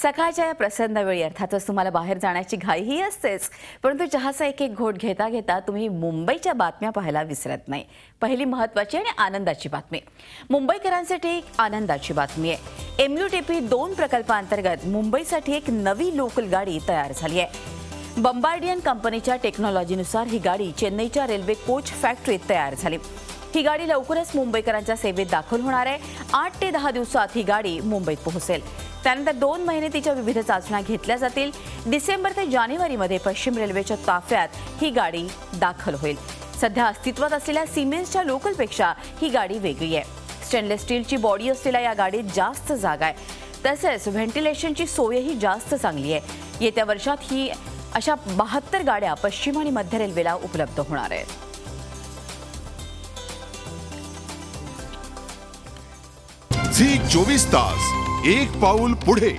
सकाळच्या या प्रसन्न वेळी अर्थातच तुम्हाला बाहेर जाण्याची घाईही असतेच, परंतु चहाचा एक एक घोट घेता घेता तुम्ही मुंबईच्या बातम्या पाहायला विसरत नाही। पहिली महत्त्वाची आणि आनंदाची बातमी मुंबईकरांसाठी एक आनंदाची बातमी आहे। MUTP 2 प्रकल्पांतर्गत मुंबईसाठी एक नवी लोकल गाडी तयार झाली आहे। बंबार्डियन कंपनीच्या टेक्नॉलॉजीनुसार ही गाडी चेन्नईच्या रेल्वे कोच फॅक्टरीत तयार झाली। ही गाडी लवकरच मुंबईकरांच्या सेवेत दाखल होणार आहे। 8 ते 10 दिवसात ही गाडी मुंबईत पोहोचेल। त्यानंतर 2 महिने तिच्या विविध चाचण्या घेतल्या जातील। डिसेंबर ते जानेवारीमध्ये पश्चिम रेल्वेच्या ताफ्यात ही गाडी दाखल होईल। सध्या अस्तित्वात असलेल्या सिमेन्सच्या लोकलपेक्षा ही गाडी वेगळी आहे। स्टेनलेस स्टीलची बॉडी असलेल्या या गाडीत जास्त जागा आहे, तसेच व्हेंटिलेशनची सोयही जास्त चांगली आहे। येत्या वर्षात ही अशा 72 गाड्या पश्चिम आणि मध्य रेल्वेला उपलब्ध होणार आहेत। झी 24 तास एक पाऊल पुढे।